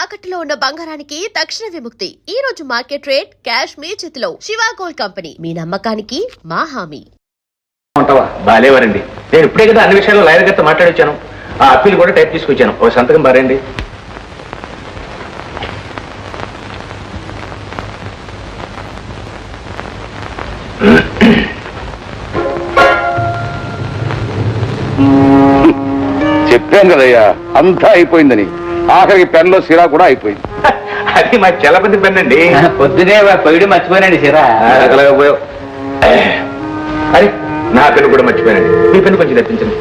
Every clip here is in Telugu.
తాకట్టులో ఉన్న బంగారానికి తక్షణ విముక్తి. ఈ రోజు మార్కెట్ రేట్ క్యాష్ మీ చేతిలో. శివ గోల్డ్ కంపెనీ, మీ నమ్మకానికి మా హామీ. బాలేవారండి. నేను ఇప్పుడే కదా అన్ని విషయాల్లో లాయర్ గారితో మాట్లాడొచ్చాను. ఆ అప్పీల్ కూడా టైప్ తీసుకొచ్చాను. ఒక సంతకం బారేండి. చెప్పాను కదయ్యా, అంతా అయిపోయిందని. ఆఖరికి పెన్లో సిరా కూడా అయిపోయింది. అది మా చలపతి పెన్ అండి. పొద్దునే పొయ్యి మర్చిపోయినాడు సిరా. పోయావు. అరే, నా పెన్ను కూడా మర్చిపోయానండి. మీ పెన్ను కొంచెం తెప్పించండి.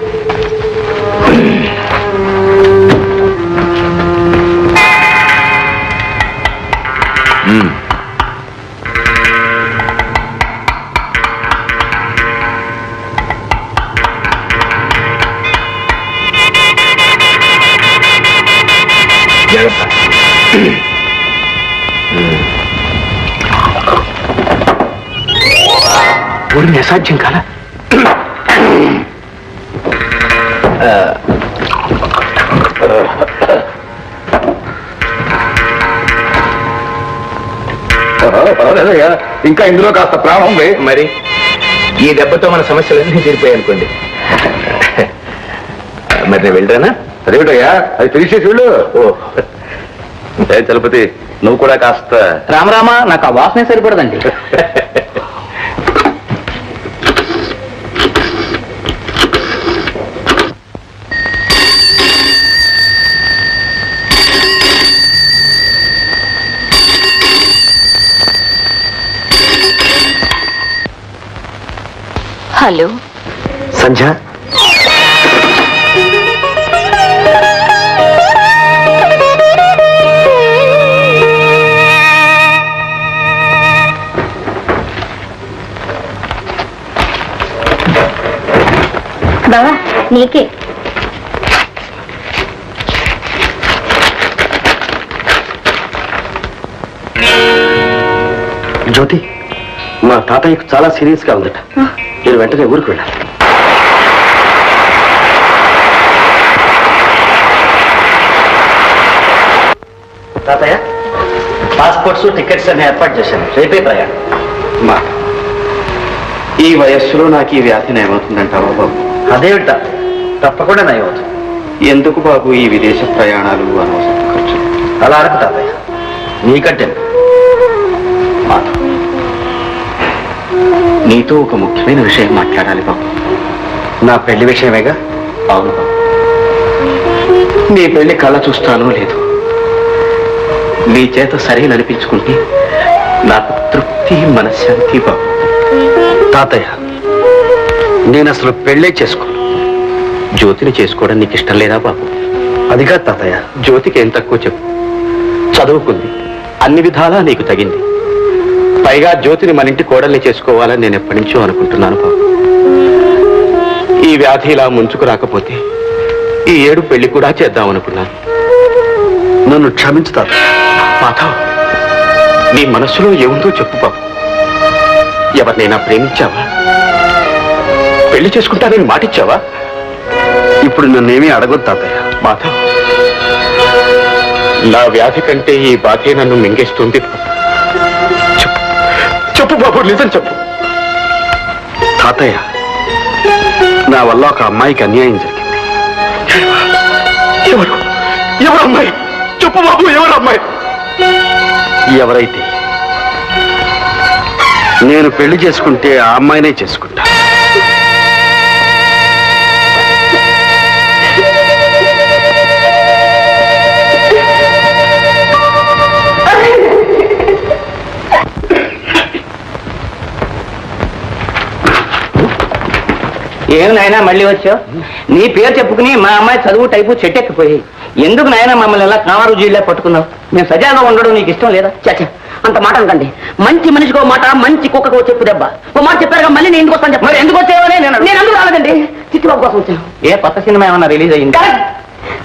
ఊరిని అసాధ్యం కాదా? ఇంకా ఇందులో కాస్త ప్రాణం ఉంది. మరి ఈ దెబ్బతో మన సమస్యలన్నీ తీరిపోయాయి అనుకోండి. మరి నేను వెళ్ళరానా? అదేమిటయ్యా, అది తెలిసేసి వెళ్ళు. ఓ చలపతి, నువ్వు కూడా కాస్త. రామరామా, నాకు ఆ వాసనే సరిపడదండి. హలో సంధ్య, బావా నీకే. జ్యోతి, మా తాతయ్యకు చాలా సీరియస్ గా ఉందట. నేను వెంటనే ఊరికి వెళ్ళాలి. తాతయ్య, పాస్పోర్ట్స్ టికెట్స్ అన్ని ఏర్పాటు చేశాను. రేపే ప్రయాణం. మా ఈ వయస్సులో నాకు ఈ వ్యాధి నయమవుతుందంటావా బాబు? అదేమిట, తప్పకుండా నయమవుతుంది. ఎందుకు బాబు ఈ విదేశ ప్రయాణాలు, అనవసర ఖర్చు? అలా అరకు తాతయ్య, నీకంటే నీతో ఒక ముఖ్యమైన విషయం మాట్లాడాలి బాబు. నా పెళ్లి విషయమేగా? అవును బాబు, నీ పెళ్లి కళ్ళ చూస్తానో లేదు, నీ చేత సరైన అనిపించుకుంటే నాకు తృప్తి, మనశ్శాంతి బాబు. తాతయ్య, నేను అసలు పెళ్ళే చేసుకోను. జ్యోతిని చేసుకోవడం నీకు ఇష్టం లేదా బాబు? అది కాదు తాతయ్య. జ్యోతికి ఏం తక్కువ చెప్పు. చదువుకుంది, అన్ని విధాలా నీకు తగింది. పైగా జ్యోతిని మన ఇంటి కోడల్ని చేసుకోవాలని నేను ఎప్పటి నుంచో అనుకుంటున్నాను బాబు. ఈ వ్యాధి ఇలా ముంచుకు రాకపోతే ఈ ఏడు పెళ్లి కూడా చేద్దామనుకున్నాను. నన్ను క్షమించు తాతయ్య. మాధవ్, నీ మనస్సులో ఏముందో చెప్పు బాబు. ఎవరినైనా ప్రేమించావా? పెళ్లి చేసుకుంటానని మాటిచ్చావా? ఇప్పుడు నన్నేమీ అడగొద్దు తాతయ్య. మాధవ్, నా వ్యాధి కంటే ఈ బాధే నన్ను మింగేస్తుంది. చెప్పు బాబు, నిజం చెప్పు. తాతయ్య, నా వల్ల ఒక అమ్మాయికి అన్యాయం జరిగింది. ఎవరు? ఎవరు అమ్మాయి? చెప్పు బాబు, ఎవరు అమ్మాయి? ఎవరైతే నేను పెళ్లి చేసుకుంటే ఆ అమ్మాయినే చేసుకుంటా. ఏమి నాయనా మళ్ళీ వచ్చావు? నీ పేరు చెప్పుకుని మా అమ్మాయి చదువు టైపు చెట్టెక్కిపోయి ఎందుకు నాయనా మమ్మల్ని ఎలా కామారు జీళ్ళే పట్టుకున్నావు? మేము సజాగా ఉండడం నీకు ఇష్టం లేదా? చచ్చా, అంత మాట అనకండి. మంచి మనిషికి ఓ మాట, మంచి కుక్కకు చెప్పు దెబ్బ. ఓ మాట చెప్పారుగా, మళ్ళీ నేను ఎందుకు వస్తాను చెప్పారు? ఎందుకు వచ్చావని నేను ఎందుకు రాలేదండి. చిట్టిబాబు కోసం వచ్చాను. ఏ కొత్త సినిమా ఏమన్నా రిలీజ్ అయ్యింది?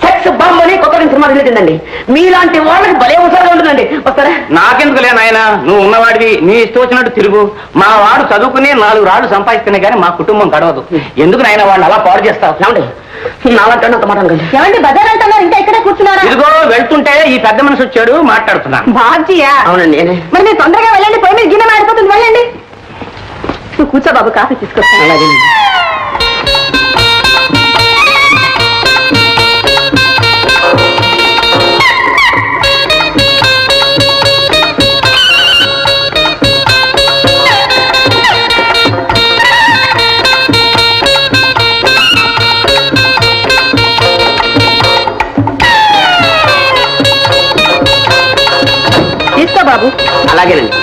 సెక్స్ బాంబ్ అని కొత్త సినిమా రిలీజ్ అయిందండి. మీలాంటి వాళ్ళకి భలే ఉత్సాహంగా ఉంటుందండి. వస్తారా? నాకెందుకు లే నాయన, నువ్వు ఉన్నవాడివి, నీ ఇష్టం వచ్చినట్టు తిరుగు. మా వాడు చదువుకుని 4 రాళ్ళు సంపాదిస్తేనే కానీ మా కుటుంబం గడవదు. ఎందుకు నాయన వాళ్ళు అలా పాడు చేస్తావు? నాలంటే అంత మాట అనకండి. ఏమండి బజార్ అంటున్నారు ఇంకా ఇక్కడే కూర్చున్నారా? ఇదిగో వెళ్తుంటే ఈ పెద్ద మనిషి వచ్చాడు, మాట్లాడుతున్నాను. బాధ్యా? అవునండి నేనే. మరి మీరు తొందరగా వెళ్ళండి, పోయి మీరు గిన్నె మాడిపోతుంది, వెళ్ళండి. నువ్వు కూర్చో బాబు, కాఫీ తీసుకొస్తాను. అలాగే. తీసుకో బాబు. అలాగేనండి.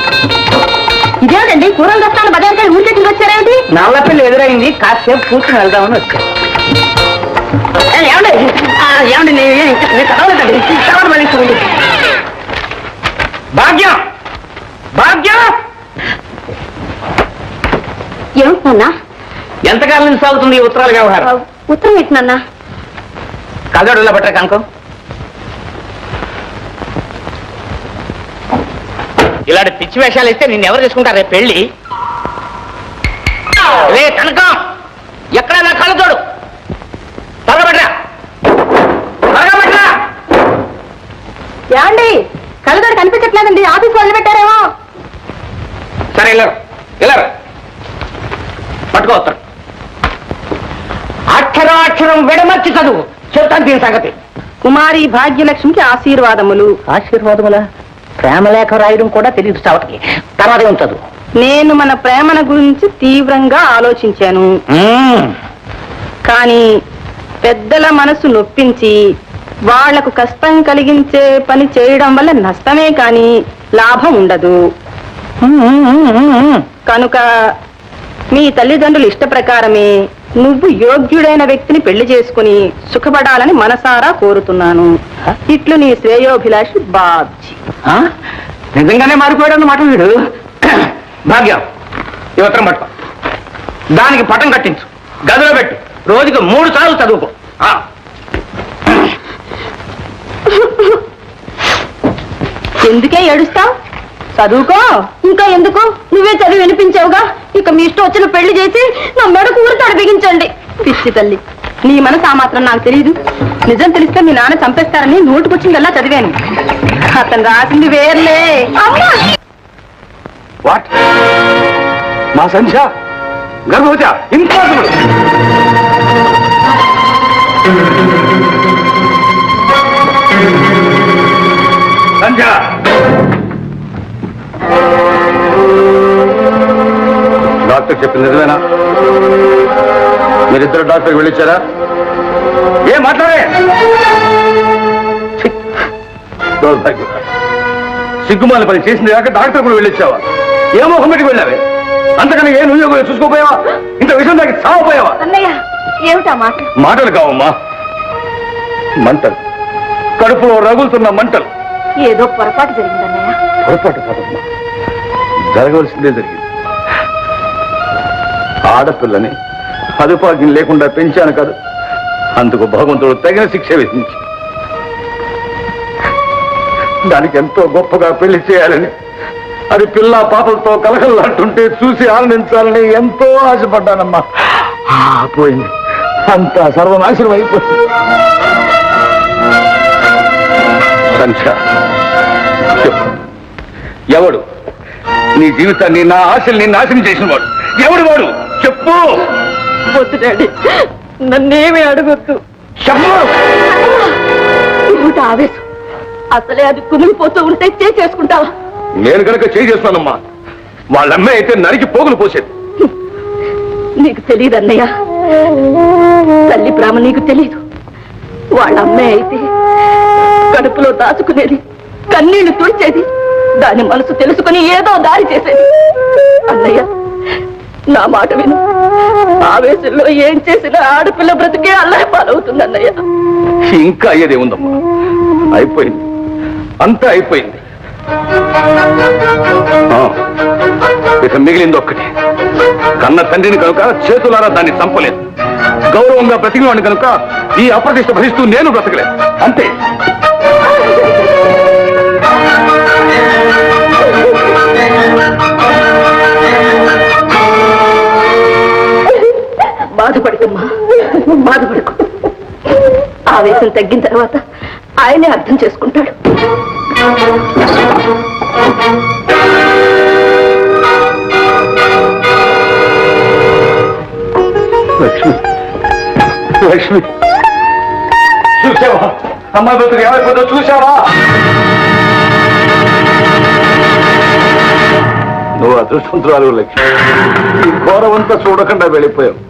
ఇదేమిటండి కూరలు తెస్తాను బజార్కి వెళ్ళి ఊరికే తిరిగి వచ్చారేమిటి? నల్లపిల్లి ఎదురైంది, కాసేపు కూర్చుని వెళ్దామని వచ్చాను. ఏమండి ఏమండి నేను చదవలేదండి, తర్వాత మళ్ళీ చూడండి. భాగ్యం భాగ్యం ఏమిటన్నా? ఎంతకాలం నుంచి సాగుతుంది ఈ ఉత్తరాల వ్యవహారం? ఉత్తరం ఎట్టినన్నా? కదడులా పట్టరా కనుకో. ఇలాంటి పిచ్చి వేషాలు ఇస్తే నిన్ను ఎవరు చేసుకుంటారు రేపు పెళ్ళి? రే కనకం, ఎక్కడ నా కళ్ళు తోడు, త్వరగా పట్టరా. ఏమండి కళ్ళతోడు కనిపించట్లేదండి, ఆఫీస్ వదిలి పెట్టారేమో. సరే వెళ్ళరు పట్టుకోవస్తారు. అక్షరం విడమర్చి చదువు, చెప్తాను దీని సంగతి. కుమారి భాగ్యలక్ష్మికి ఆశీర్వాదములు. ఆశీర్వాదములా? ప్రేమలేఖ రాయడం కూడా తెలియదు చావటికి. తర్వాత ఏం చదువు. నేను మన ప్రేమను గురించి తీవ్రంగా ఆలోచించాను, కానీ పెద్దల మనసు నొప్పించి వాళ్లకు కష్టం కలిగించే పని చేయడం వల్ల నష్టమే కానీ లాభం ఉండదు. కనుక మీ తల్లిదండ్రుల ఇష్ట ప్రకారమే నువ్వు యోగ్యుడైన వ్యక్తిని పెళ్లి చేసుకుని సుఖపడాలని మనసారా కోరుతున్నాను. ఇట్లు నీ శ్రేయోభిలాషి బాబ్జీ. నిజంగానే మారిపోయాడు అన్నమాట వీడు. భాగ్యం, ఈ ఉత్తరం పట్టుకో, దానికి పటం కట్టించు, గదిలో పెట్టు, రోజుకు 3 సార్లు చదువుకో. ఎందుకే ఏడుస్తావు? చదువుకో. ఇంకా ఎందుకు? నువ్వే చదివి వినిపించావుగా, ఇక మీ ఇష్టం వచ్చిన పెళ్లి చేసి నా మెడకు ఊరితాడు బిగించండి. పిచ్చి తల్లి, నీ మనసు ఆ మాత్రం నాకు తెలియదు. నిజం తెలిస్తే మీ నాన్న చంపేస్తారని నోటుకొచ్చిందల్లా చదివాను. అతను రాసింది వేర్లే. అమ్మా! వాట్? మా సంధ్య గర్భవతి? ఇంపాసిబుల్. సంధ్య, డాక్టర్ చెప్పింది నిజమేనా? మీరిద్దరు డాక్టర్కి వెళ్ళిచ్చారా? ఏం మాట్లాడే? దౌర్భాగ్యం, సిగ్గుమాల పని చేసింది కాక డాక్టర్ కూడా వెళ్ళిచ్చావా? ఏ మొహం పెట్టి వెళ్ళావే? అంతకన్నా ఏ నువ్వు చూసుకోపోయావా? ఇంత విషయం దానికి సావపోయావా? అన్నయ్య, ఏమిటా మాట? మాటలు కావమ్మా, మంటలు, కడుపులో రగులుతున్న మంటలు. ఏదో పొరపాటు జరిగిందన్నయ్య. పొరపాటు కాదమ్మా, జరగవలసిందే జరిగింది. ఆడపిల్లని అదుపాజ్ఞం లేకుండా పెంచాను కాదు, అందుకు భగవంతుడు తగిన శిక్ష విధించి దానికి ఎంతో గొప్పగా పెళ్లి చేయాలని, అది పిల్ల పాపలతో కలకల్లాంటుంటే చూసి ఆనందించాలని ఎంతో ఆశపడ్డానమ్మా. పోయింది, అంతా సర్వనాశనం అయిపోయింది. సంధ్య, ఎవడు నీ జీవితాన్ని, నా ఆశల్ని నాశనం చేసిన వాడు ఎవడు? వాడు చెప్పు. వద్దు డాడీ, నన్నేమీ అడగొద్దు. చెప్పు. ఏమిటి ఆవేశం? అసలే అది కుమిలిపోతూ ఉంటే చేసుకుంటావా? నేను కనుక చేస్తున్నానమ్మా, వాళ్ళమ్మే అయితే నరికి పోగులు పోసేది. నీకు తెలియదు అన్నయ్య, తల్లి ప్రేమ నీకు తెలీదు. వాళ్ళ అమ్మాయి అయితే కడుపులో దాచుకునేది, కన్నీళ్లు తుడిచేది, దాని మనసు తెలుసుకుని ఏదో దారి చేసేది. అన్నయ్య, నా మాట విను. ఆవేశంలో ఏం చేసినా ఆడపిల్ల బ్రతికే అల్లరి పాలవుతుంది అన్నయ్య. ఇంకా అయ్యేదే ఉందమ్మా, అయిపోయింది, అంతా అయిపోయింది. ఇక మిగిలింది ఒక్కటి. కన్న తండ్రిని కనుక చేతులారా దాన్ని చంపలేదు, గౌరవంగా బ్రతికినవాడిని కనుక ఈ అప్రతిష్ట భరిస్తూ నేను బ్రతకలేదు, అంతే. బాధపడుకమ్మా, బాధపడుకో. ఆవేశం తగ్గిన తర్వాత ఆయనే అర్థం చేసుకుంటాడు. లక్ష్మి, లక్ష్మి, చూసావా అమ్మాయి బతుకు ఏమైపోతుందో చూసావా? నువ్వు అదృష్టవంతురాలు లక్ష్మి. ఈ ఘోరమంతా చూడకుండా వెళ్ళిపోయావు.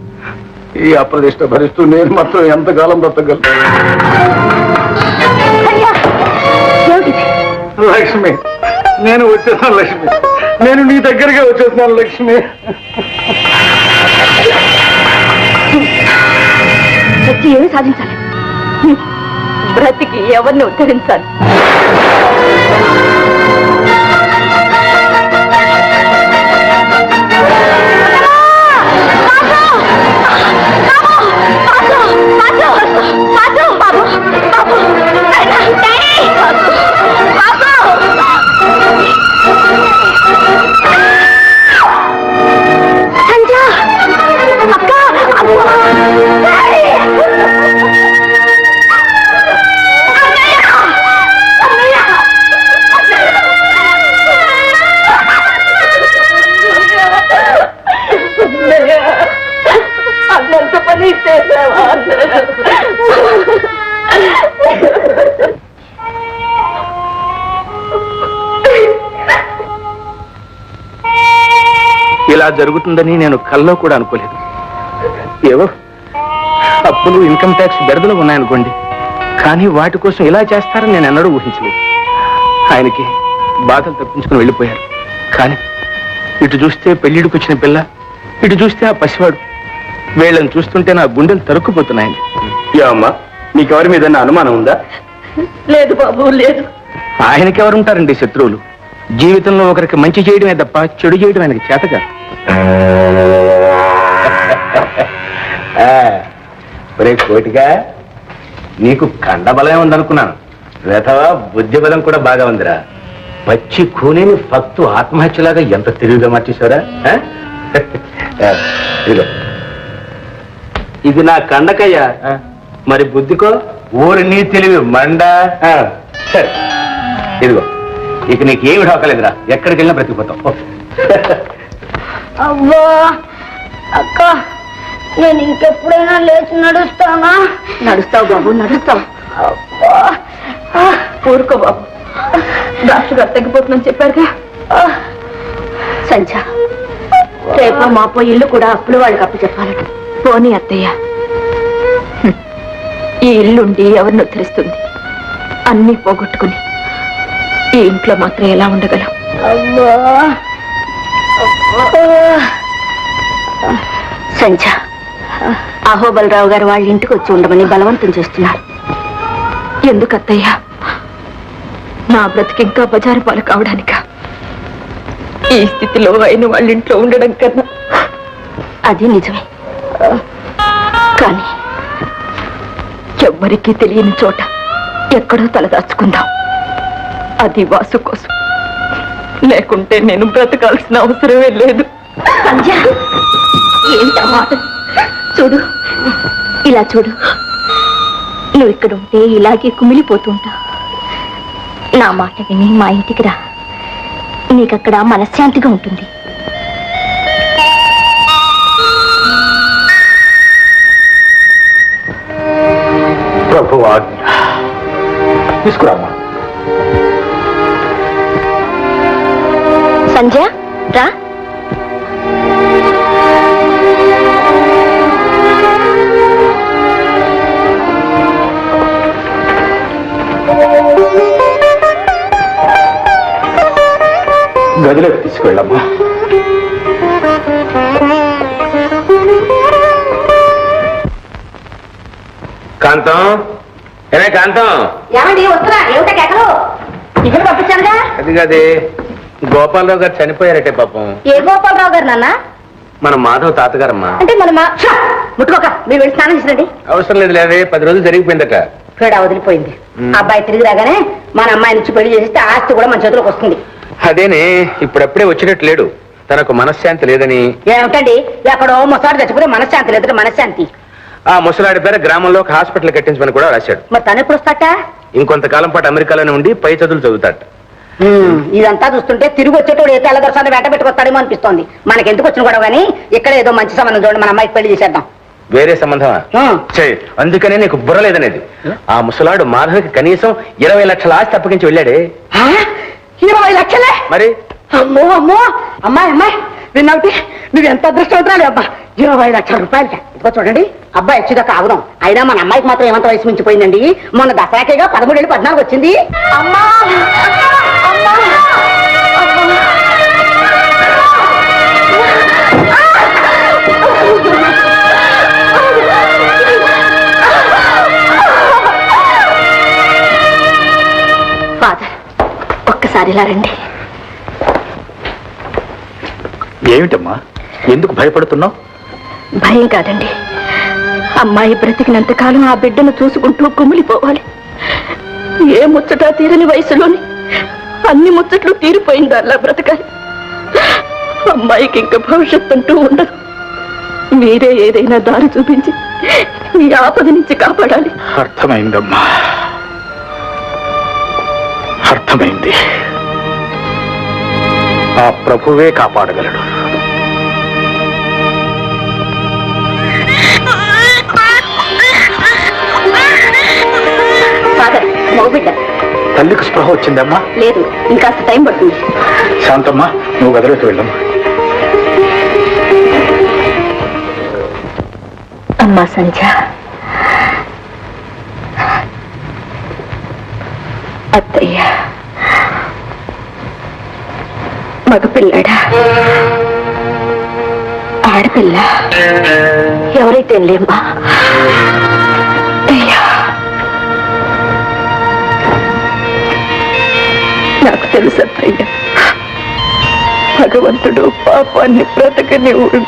ఈ అప్రదిష్ట భరిస్తూ నేను మాత్రం ఎంతకాలం బ్రతకగలను? లక్ష్మి, నేను వచ్చేసాను లక్ష్మి. నేను నీ దగ్గరగా వచ్చేస్తున్నాను లక్ష్మి. వచ్చి ఏమి సాధించాలి? బ్రతికి ఎవరిని ఉద్ధరించాలి? అన్నంత పని చేసావా? ఇలా జరుగుతుందని నేను కల్లో కూడా అనుకోలేదు. ఏవో అప్పులు, ఇన్కమ్ ట్యాక్స్ బెడదలు ఉన్నాయనుకోండి, కానీ వాటి కోసం ఇలా చేస్తారని నేను ఎన్నడూ ఊహించలేదు. ఆయనకి బాధలు తప్పించుకుని వెళ్ళిపోయారు. కానీ ఇటు చూస్తే పెళ్లిడికి వచ్చిన పిల్ల, ఇటు చూస్తే ఆ పసివాడు. వీళ్ళని చూస్తుంటే నా గుండెలు తరుక్కుపోతున్నాయండి. అమ్మా, నీకెవరి మీద అనుమానం ఉందా? లేదు బాబు, లేదు. ఆయనకెవరుంటారండి శత్రువులు? జీవితంలో ఒకరికి మంచి చేయడమే తప్ప చెడు చేయడం ఆయనకి చేత కాదు. కోటిగా నీకు కండబలమే ఉందనుకున్నాను. వేతవా బుద్ధి బలం కూడా బాగా ఉందిరా. పచ్చి కూనేని ఫక్తు ఆత్మహత్యలాగా ఎంత తెలివిగా మార్చేశారా? ఇది నా కండకయ్యా, మరి బుద్ధికో ఊరి నీ తెలివి మండ. సరే ఇదిగో, ఇక నీకేమి ఢోకలేదురా. ఎక్కడికి వెళ్ళినా బ్రతికిపోతావు. అవ్వా అక్క, నేను ఇంకెప్పుడైనా లేచి నడుస్తానా? నడుస్తావు బాబు, నడుస్తావు. ఊరుకో బాబు, డాక్టర్ గారు తగ్గిపోతుందని చెప్పారుగా. సంధ్య, రేపు మాపో ఇల్లు కూడా అప్పులు వాళ్ళకి అప్పు చెప్పాలట. పోనీ అత్తయ్య, ఈ ఇల్లుండి ఎవరిని ఉద్ధరిస్తుంది? అన్నీ పోగొట్టుకుని ఈ ఇంట్లో మాత్రం ఎలా ఉండగలం? అవ్వా సంధ్య, అహోబలరావు గారు వాళ్ళ ఇంటికి వచ్చి ఉండమని బలవంతం చేస్తున్నారు. ఎందుకు అత్తయ్య? నా బ్రతికి ఇంకా బజారు పాలు కావడానిక? ఈ స్థితిలో అయిన వాళ్ళ ఇంట్లో ఉండడం కన్నా. అది నిజమే, కానీ ఎవ్వరికీ తెలియని చోట ఎక్కడో తలదాచుకుందాం. అది వాసు కోసం, లేకుంటే నేను బ్రతకాల్సిన అవసరమే లేదు. ఏంటా మాట? చూడు, ఇలా చూడు. నువ్వు ఇక్కడ ఉంటే ఇలాగే కుమిలిపోతుంటా. నా మాట విని మా ఇంటికి రా. నీకక్కడ మనశ్శాంతిగా ఉంటుంది. ప్రభు ఆజ్ఞ. తీసుకురామ్మా. సంధ్య, రా. గదిలోకి తీసుకెళ్ళమ్మా. కాంతం, ఏమే కాంతం? ఏమండి వస్తున్నా? ఏమిటా కేకలు? ఇక్కడ పంపించానుగా. అది కాదే, గోపాలరావు గారు చనిపోయారటే పాపం. ఏ గోపాలరావు గారు నాన్న? మన మాధవ్ తాతగారమ్మా. అంటే మన ముట్టుకోక మీరు వెళ్ళి స్నానం చేసినండి. అవసరం లేదు లేదే, 10 రోజులు జరిగిపోయిందట. పేడ వదిలిపోయింది. అబ్బాయి తిరిగి రాగానే మన అమ్మాయి నుంచి పెళ్లి చేస్తే ఆస్తి కూడా మన చేతిలోకి వస్తుంది. అదేనే, ఇప్పుడప్పుడే వచ్చినట్టు లేడు. తనకు మనశ్శాంతి లేదని. ఏమిటండి, ఎక్కడో మొసాడు చచ్చిపోతే మనశ్శాంతి లేదంటే మనశ్శాంతి. ఆ ముసలాడి పేరు గ్రామంలో ఒక హాస్పిటల్ కట్టించమని కూడా రాశాడు. మరి తను ఎప్పుడు వస్తాట? ఇంకొంతకాలం పాటు అమెరికాలోనే ఉండి పై చదువులు చదువుతాడు. ఇదంతా చూస్తుంటే తిరిగి వచ్చేటోడు ఏ తెల్లదర్శాన్ని వెంట పెట్టుకొస్తాడేమో అనిపిస్తోంది. మనకెందుకు వచ్చిన గొడవ కానీ ఇక్కడ ఏదో మంచి సంబంధం చూడండి, మన అమ్మాయికి పెళ్లి చేసేద్దాం. వేరే సంబంధమా? అందుకనే నీకు బుర్ర లేదనేది. ఆ ముసలాడు మాధవికి కనీసం 20 లక్షల ఆస్తి అప్పగించి వెళ్ళాడే. 20 లక్షలే? మరి అమ్మో అమ్మో, అమ్మాయి అమ్మాయి విన్నావుటి, నువ్వు ఎంత అదృష్టవంతురాలి అబ్బా. 20 లక్షల రూపాయలు. ఇదిగో చూడండి, అబ్బాయి వచ్చేదాకా ఆగుదాం. అయినా మన అమ్మాయికి మాత్రం ఏమంత వయసు మించిపోయిందండి. మొన్న దసరాకేగా 13 ఏళ్ళు 14 వచ్చింది. అమ్మా ఫాదర్, ఒక్కసారి ఇలా రండి. ఏమిటమ్మా, ఎందుకు భయపడుతున్నావు? భయం కాదండి, అమ్మాయి బ్రతికినంత కాలం ఆ బిడ్డను చూసుకుంటూ కుమిలిపోవాలి. ఏ ముచ్చట తీరని వయసులోని అన్ని ముచ్చట్లు తీరిపోయింది అలా బ్రతకాలి. అమ్మాయికి ఇంకా భవిష్యత్తు అంటూ ఉండదు. మీరే ఏదైనా దారి చూపించి ఈ ఆపద నుంచి కాపాడాలి. అర్థమైందమ్మా, అర్థమైంది. ఆ ప్రభువే కాపాడగలడు. ఫాదర్, మగబిడ్డ. తల్లికి స్పృహ వచ్చిందమ్మా? లేదు, ఇంకాస్త టైం పడుతుంది. శాంతమ్మా, నువ్వు గదిలోకి వెళ్ళమ్మా. అమ్మా సంధ్య, అత్తయ్య మగపిల్లాడా ఆడపిల్ల ఎవరైతే లేమ్మా. అయ్యా, నాకు తెలుసు అత్తయ్య, భగవంతుడు పాపాన్ని బ్రతకనివ్వడు.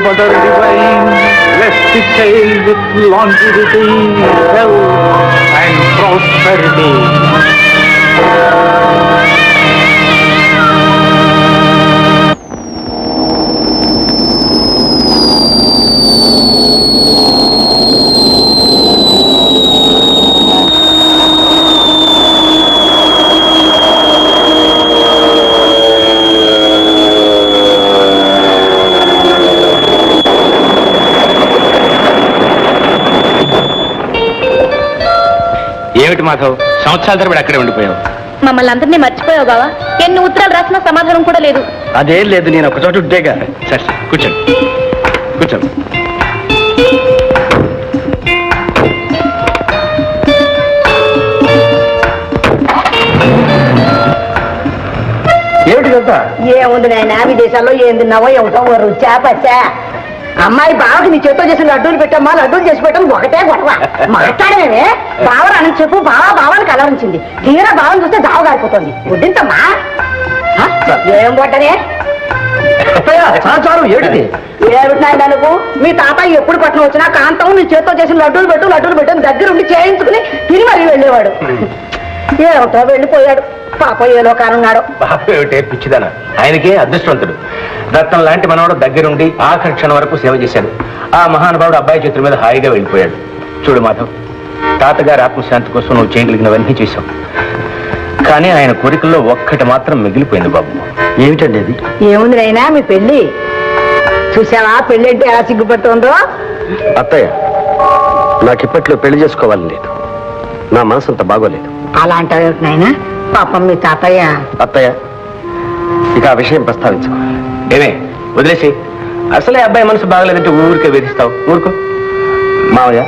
Mother divine, bless the child with longevity, health and prosperity. ఏమిటి మాధవ్, సంవత్సరాల తరబడి అక్కడే ఉండిపోయావు? మమ్మల్ని అందరినీ మర్చిపోయావు బావా. ఎన్ని ఉత్తరాలు రాసినా సమాధానం కూడా లేదు. అదేం లేదు, నేను ఒక చోట ఉంటేగా. సరే కూర్చోండి, కూర్చోండి. ఏమిటి కదా? ఏముంది నాయన, విదేశాల్లో ఏం తిన్నావో ఏమిటో రుచా పచ్చా. అమ్మాయి బావకి నీ చేత్తో చేసిన లడ్డూలు పెట్టమ్మా, లడ్డూలు చేసి పెట్టడం ఒకటే గొడవ. మాట్లాడమే బావని అని చెప్పు, బావని కలరించింది. తీరా బావని చూస్తే దావ గారిపోతుంది. వడ్డింతమ్మా, ఏం పడ్డనే? ఏమిటి ఏమిటి నాయన నువ్వు? మీ తాతయ్య ఎప్పుడు పట్టణం వచ్చినా కాంతం నీ చేత్తో చేసిన లడ్డూలు పెట్టు దగ్గర ఉండి చేయించుకుని తిని మరీ వెళ్ళేవాడు. ఏమిటో వెళ్ళిపోయాడు. పాప ఏ లోకానున్నాడు. బాబు ఏమిటే పిచ్చిదానా, ఆయనకే అదృష్టవంతుడు. రత్నం లాంటి మనవాడు దగ్గరుండి ఆఖరి క్షణం వరకు సేవ చేశాడు. ఆ మహానుభావుడు అబ్బాయి చేతుల మీద హాయిగా వెళ్ళిపోయాడు. చూడు మాధవ్, తాతగారి ఆత్మశాంతి కోసం నువ్వు చేయగలిగినవన్నీ చేశావు. కానీ ఆయన కోరికల్లో ఒక్కటి మాత్రం మిగిలిపోయింది బాబు. ఏమిటండి అది? ఏముంది అయినా మీ పెళ్లి చూసావా? పెళ్లి అంటే ఎలా సిగ్గుపడుతుందో. అత్తయ్య, నాకు ఇప్పట్లో పెళ్లి చేసుకోవాలని లేదు. నా మనసు అంత బాగోలేదు. అలా అంటావు నాయనా? పాపం మీ తాతయ్య. అత్తయ్య, ఇక ఆ విషయం ప్రస్తావించుకో. ఏమే వదిలేసి, అసలే అబ్బాయి మనసు బాగలేదంటే ఊరికే వేధిస్తావు. ఊరుకో మావయ్య.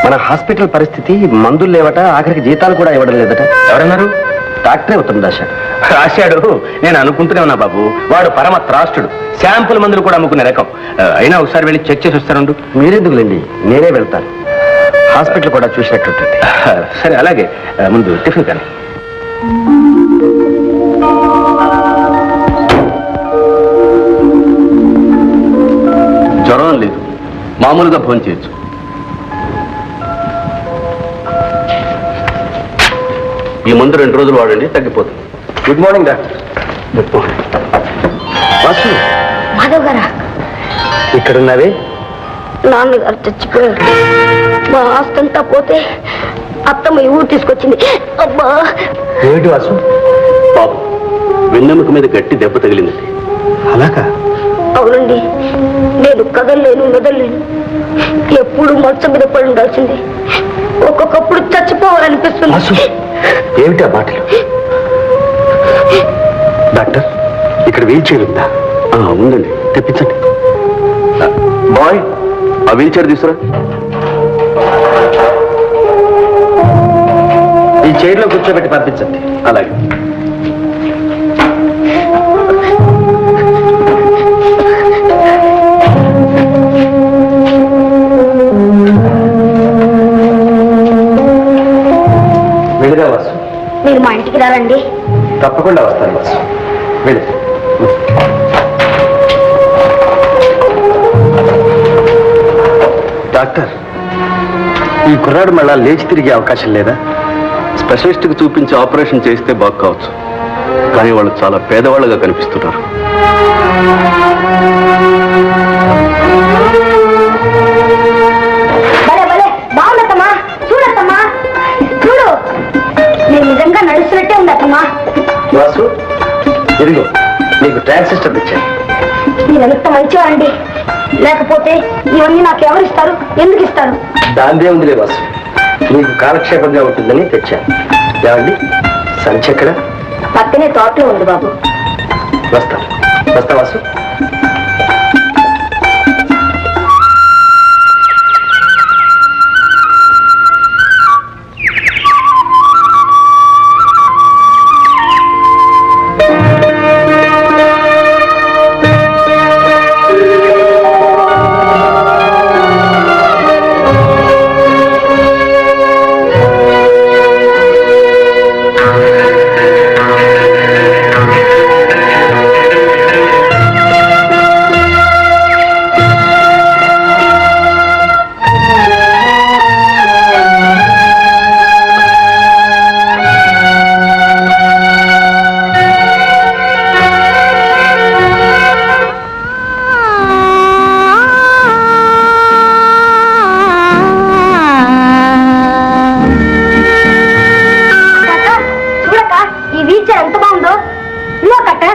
మన హాస్పిటల్ పరిస్థితి, మందులు లేవట, ఆఖరికి జీతాలు కూడా ఇవ్వడం లేదట. ఎవరన్నారు? డాక్టరే ఉత్తరం రాశాడు. రాశాడు, నేను అనుకుంటూనే ఉన్నా బాబు. వాడు పరమ త్రాష్టుడు, శాంపుల్ మందులు కూడా అమ్ముకునే రకం. అయినా ఒకసారి వెళ్ళి చెక్ చేసి వస్తానుండు. మీరెందుకులేండి, నేనే వెళ్తాను. హాస్పిటల్ కూడా చూసినట్టుంటుంది. సరే అలాగే, ముందు టిఫిన్ కానీ. జ్వరం లేదు, మామూలుగా భోజనం చేయొచ్చు. ఈ మందు 2 రోజులు వాడండి, తగ్గిపోతుంది. Good morning doctor. Good morning. Vasu, Madhav గారా? ఇక్కడున్నావే? నాన్నగారు చచ్చిపోయారు. మా ఆస్తంతా పోతే అత్తమ్మ ఈ ఊరు తీసుకొచ్చింది. అబ్బా, ఏమిటి వాసు? బాబు, వెన్నెముక మీద గట్టి దెబ్బ తగిలింది. అలాగా? అవునండి, నేను కదలలేను, మెదలేను. ఎప్పుడు మంచం మీద పడి ఉండాల్సింది. ఒక్కొక్కప్పుడు వాసు, చచ్చిపోవాలనిపిస్తుంది. ఏమిటా మాటలు? డాక్టర్, ఇక్కడ వీల్ చైర్ ఉందా? ఉందండి, తెప్పించండి. బాయ్, ఆ వీల్ చైర్ తీసుకురా. ఈ చైర్లో కూర్చోబెట్టి పంపించండి. అలాగే. వెళ్ళిరా వాసు. మీరు మా ఇంటికి రారండి? తప్పకుండా వస్తాను వాసు. వెళ్ళి. డాక్టర్, ఈ కుర్రాడు మళ్ళా లేచి తిరిగే అవకాశం లేదా? స్పెషలిస్ట్కి చూపించి ఆపరేషన్ చేస్తే బాగు కావచ్చు, కానీ వాళ్ళు చాలా పేదవాళ్ళగా కనిపిస్తున్నారు. భలే భలే బాగుందమ్మా. చూడత్తమ్మా, చూడు, నేను నిజంగా నడుస్తున్నట్టే ఉందత్తమ్మా. వాసు, ఇదిగో నీకు ట్రాన్సిస్టర్ ఇచ్చాను. మీరెంత మంచివారండి. లేకపోతే ఇవన్నీ నాకు ఎవరు ఇస్తారు, ఎందుకు ఇస్తారు? దాందే ఉందిలే వాసు, నీకు కాలక్షేపంగా ఉంటుందని తెచ్చాను. ఏమండి, సంచి ఎక్కడ? పక్కనే తోటలో ఉంది బాబు. వస్తాను. వస్తా వాసు.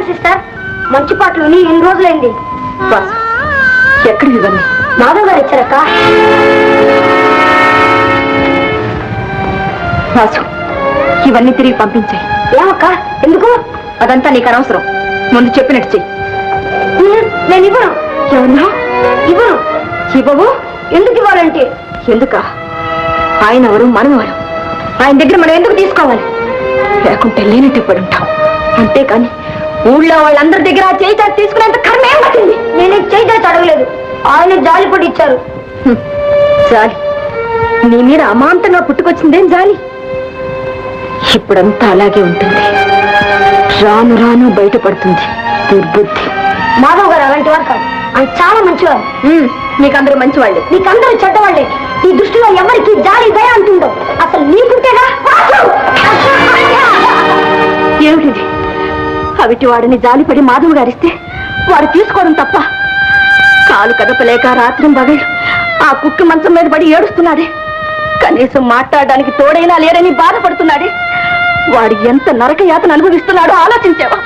సిస్టర్, మంచి పాటలు విని ఎన్ని రోజులైంది. ఎక్కడ ఇవన్నీ? మాధవ్ గారు ఇచ్చారక్క. వాసు, ఇవన్నీ తిరిగి పంపించాయి. ఏమక్క? ఎందుకు? అదంతా నీకు అనవసరం. ముందు చెప్పినట్టు చెయ్యి. నేను ఇవ్వను. ఏమన్నా? ఇవ్వను. ఇవ్వవు? ఎందుకు ఇవ్వాలంటే? ఎందుక? ఆయన ఎవరు, మనం ఎవరు? ఆయన దగ్గర మనం ఎందుకు తీసుకోవాలి? లేకుంటే లేనట్టు పడి ఉంటాం. అంతేకాని ఊళ్ళో వాళ్ళందరి దగ్గర ఆ చేయి చాచి తీసుకునేంత కర్మ ఏం పట్టింది? నేనేం చేయి చాచి అడగలేదు. ఆయన జాలి పడి ఇచ్చారు. జాలి? నీ మీద అమాంతంగా పుట్టుకొచ్చిందేం జాలి? ఇప్పుడంతా అలాగే ఉంటుంది. రాను రాను బయటపడుతుంది దుర్బుద్ధి. మాధవ్ గారు అలాంటి వారు కాదు. ఆయన చాలా మంచివారు. నీకందరూ మంచివాళ్ళే. నీకందరూ చెడ్డవాళ్ళే. ఈ దృష్టిలో ఎవరికి జాలి దయ అంటుందో. అసలు నీకుంటేగా. ఏమిటిది? అవిటి వాడిని జాలిపడి మాధవ్ గారిస్తే వాడు తీసుకోవడం తప్ప? కాలు కదపలేక రాత్రి పగలు ఆ కుక్కి మంచం మీద పడి ఏడుస్తున్నాడే. కనీసం మాట్లాడడానికి తోడైనా లేరని బాధపడుతున్నాడే. వాడు ఎంత నరక యాతన అనుభవిస్తున్నాడో ఆలోచించావా?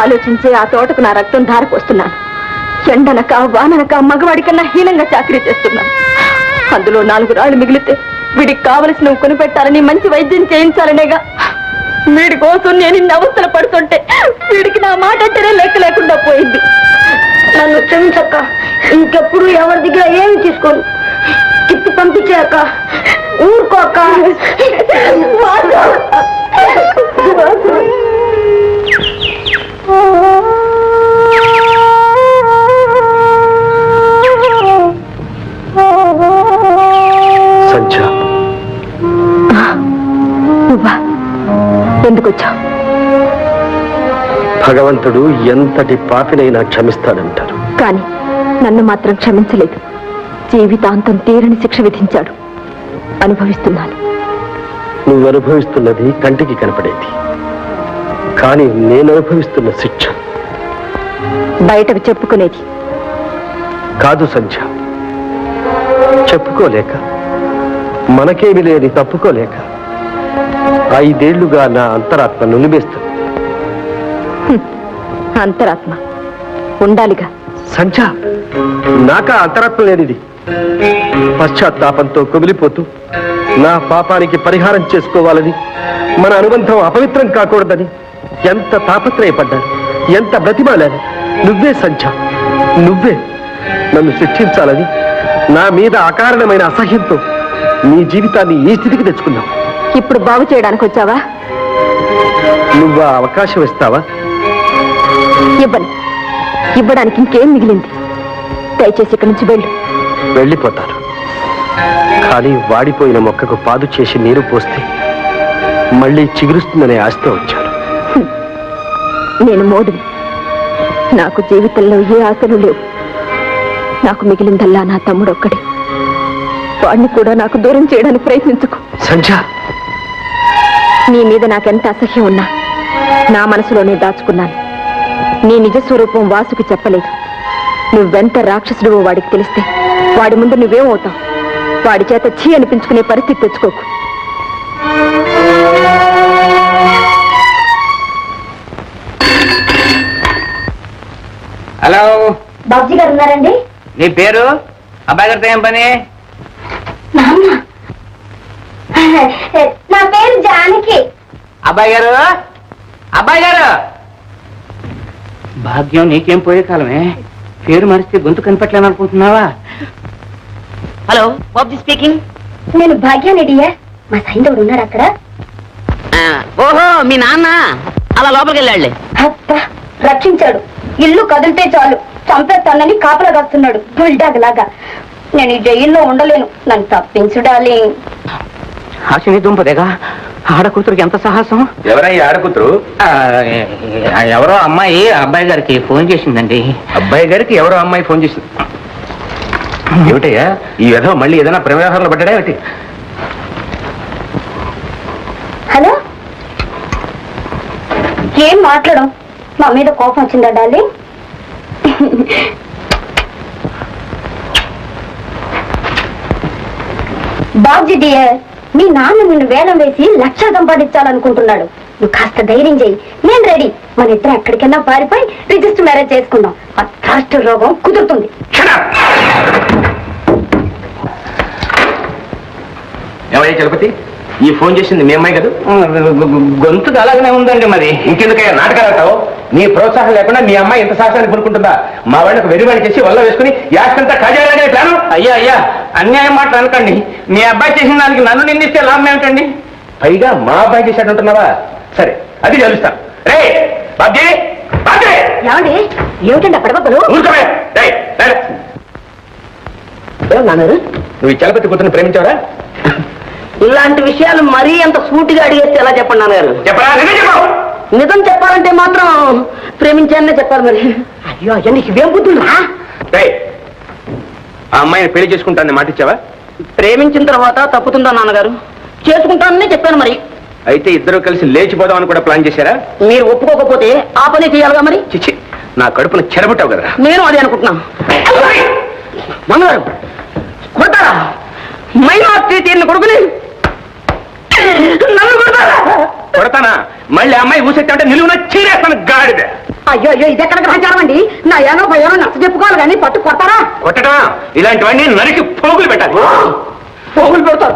ఆలోచించే ఆ తోటకు నా రక్తం ధారపోస్తున్నాను. ఎండనక వాననక మగవాడి కన్నా హీనంగా చాకరీ చేస్తున్నాను. అందులో 4 రాళ్ళు మిగిలితే వీడికి కావలసినవి కొనిపెట్టాలని, మంచి వైద్యం చేయించాలనేగా. వీడి కోసం నేను ఇన్ని అవస్థలు పడుతుంటే వీడికి నా మాట అంటేనే లెక్క లేకుండా పోయింది. నన్ను క్షమించక్క. ఇంకెప్పుడు ఎవరి దగ్గర ఏమి తీసుకోను. తిప్పి పంపించాక ఊరుకోక. సంధ్య, ఎందుకు వచ్చా? భగవంతుడు ఎంతటి పాపినైనా క్షమిస్తాడంటారు. కానీ నన్ను మాత్రం క్షమించలేదు. జీవితాంతం తీరని శిక్ష విధించాడు. అనుభవిస్తున్నాను. నువ్వు అనుభవిస్తున్నది కంటికి కనపడేది, కానీ నేను అనుభవిస్తున్న శిక్ష బయటకు చెప్పుకునేది కాదు సంధ్య. చెప్పుకోలేక, మనకేమి లేని తప్పుకోలేక 5 ఏళ్లుగా నా అంతరాత్మ నులిమేస్తుంది. అంతరాత్మ ఉండాలిగా. సంధ్య, నాకా అంతరాత్మ లేనిది. పశ్చాత్తాపంతో కుమిలిపోతూ నా పాపానికి పరిహారం చేసుకోవాలని, మన అనుబంధం అపవిత్రం కాకూడదని ఎంత తాపత్రయపడ్డాను, ఎంత బ్రతిమాలాను. నువ్వే సంధ్య, నువ్వే నన్ను శిక్షించాలని నా మీద అకారణమైన అసహ్యంతో నీ జీవితాన్ని ఈ స్థితికి తెచ్చుకున్నావు. ఇప్పుడు బాగు చేయడానికి వచ్చావా? నువ్వు ఆ అవకాశం ఇస్తావా? ఇవ్వను. ఇవ్వడానికి ఇంకేం మిగిలింది? దయచేసి ఇక్కడి నుంచి వెళ్ళు. వెళ్ళిపోతాను, కానీ వాడిపోయిన మొక్కకు పాదు చేసి నీరు పోస్తే మళ్ళీ చిగురుస్తుందనే ఆశతో వచ్చాను. నేను మోడుని. నాకు జీవితంలో ఏ ఆశలు లేవు. నాకు మిగిలిందల్లా నా తమ్ముడు ఒక్కడే. వాడిని కూడా నాకు దూరం చేయడానికి ప్రయత్నించుకో. సంధ్య, నీ మీద నాకెంత అసహ్యం ఉన్నా నా మనసులోనే దాచుకున్నాను. నీ నిజస్వరూపం వాసుకి చెప్పలేదు. నువ్వెంత రాక్షసుడు వాడికి తెలిస్తే వాడి ముందు నువ్వేమవుతావు? వాడి చేత ఛీ అనిపించుకునే పరిస్థితి తెచ్చుకోకు. హలో, బాబుజీ గారు ఉన్నారండి? నీ పేరు? అబ్బాయి గారితో ఏం పని? నాన్న, నా పేరు జానకి. అబ్బాయి గారు, అబ్బాయి గారు. భాగ్యం నీకేం పోయే కాలమే. పేరు మరిస్తే గొంతు కనిపెట్టలేను అనుకుంటున్నావా? Hello, Babuji speaking. నేను భాగ్యాన్ని డియర్. మా సైంధవుడు ఉన్నాడు అక్కడ. ఓహో, మీ నాన్న అలా లోపలికి వెళ్ళాడులే. అబ్బా, రక్షించాడు. ఇల్లు కదిలితే చాలు చంపేస్తానని కాపలా కాస్తున్నాడు బుల్డాగ్ లాగా. నేను ఈ జైల్లో ఉండలేను, నన్ను తప్పించుడాలి. హాసిని దుంపదేగా, ఆడ కూతురికి ఎంత సాహసం. ఎవరయ్యా ఆడకూతురు? ఎవరో అమ్మాయి అబ్బాయి గారికి ఫోన్ చేసిందండి. అబ్బాయి గారికి ఎవరో అమ్మాయి ఫోన్ చేసింది. ఏమిటయ్యా ఈ విధవ మళ్ళీ ఏదైనా ప్రవేశాలు పడ్డా ఏమిటి? హలో, ఏం మాట్లాడం? మా మీద కోపం వచ్చిందా డాలి? బాబ్జీ డియర్, మీ నాన్న నిన్ను వేలం వేసి 1,00,000 సంపాదించాలనుకుంటున్నాడు. నువ్వు కాస్త ధైర్యం చేయి, నేను రెడీ. మన ఇద్దరం ఎక్కడికైనా పారిపోయి రిజిస్టర్ మ్యారేజ్ చేసుకుందాం. ఆ థాస్ట్ రోగం కుదురుతుంది. ఏమయ్యా చలపతి, ఈ ఫోన్ చేసింది మీ అమ్మాయి కదా? గొంతు అలాగనే ఉందండి. మరి ఇంకెందుకయ్యా నాటకాలు ఆడతావు? నీ ప్రోత్సాహం లేకుండా మీ అమ్మాయి ఎంత సాహసాన్ని కొనుక్కుంటుందా? మా వాళ్ళకు వెరివాడి చేసి వల్ల వేసుకుని యాస్తంతా కాజేయాలనే ప్లాను. అయ్యా అయ్యా, అన్యాయం మాట అనకండి. మీ అబ్బాయి చేసిన దానికి నన్ను నిందిస్తే లాభం ఏమిటండి? పైగా మా అబ్బాయి చేశాడు అంటున్నావా? సరే, అది తెలుస్తాను. రే బాబ్జీ, బాబ్జీ! ఏమండి, ఏమిటండి అప్పటికప్పుడు? ఊరుకోవే. రేయ్, రేయ్. నువ్వు ఈ చలపతి కూతురుని ప్రేమించావరా? ఇలాంటి విషయాలు మరీ అంత సూటిగా అడిగేస్తే ఎలా చెప్పండి నాన్నగారు? చెప్పరా? నిజం చెప్పు. నిజం చెప్పాలంటే మాత్రం ప్రేమించాననే చెప్పాలి. మరి అయ్యో అయ్యో, నీకు ఇవేం బుద్ధులా? రేయ్, ఆ అమ్మాయిని పెళ్లి చేసుకుంటానని మాట ఇచ్చావా? ప్రేమించిన తర్వాత తప్పుతుందా నాన్నగారు? చేసుకుంటాననే చెప్పాను. మరి అయితే ఇద్దరు కలిసి లేచిపోదామని కూడా ప్లాన్ చేశారా? మీరు ఒప్పుకోకపోతే ఆ పని చేయాలిగా. మరి చిచ్చి, నా కడుపును చెరబుట్టావు కదా. నేను అదే అనుకుంటున్నాను. మంగళవారం కొడతారా? మైనార్టీ తీరిన కొడుకుని నన్ను కొడతారా? కొడతానా? మళ్ళీ అమ్మాయి ఊసెత్తా అంటే నిలువున చీరేస్తాను గాడిద. అయ్యో అయ్యో, ఇది ఎక్కడ గ్రహించారం అండి? నా ఏనో భయానో నచ్చ చెప్పుకోవాలి కానీ పట్టు కొడతారా? కొట్టడం ఇలాంటివన్నీ నరికి పోగులు పెట్టాలి. పోగులు పెడతారు.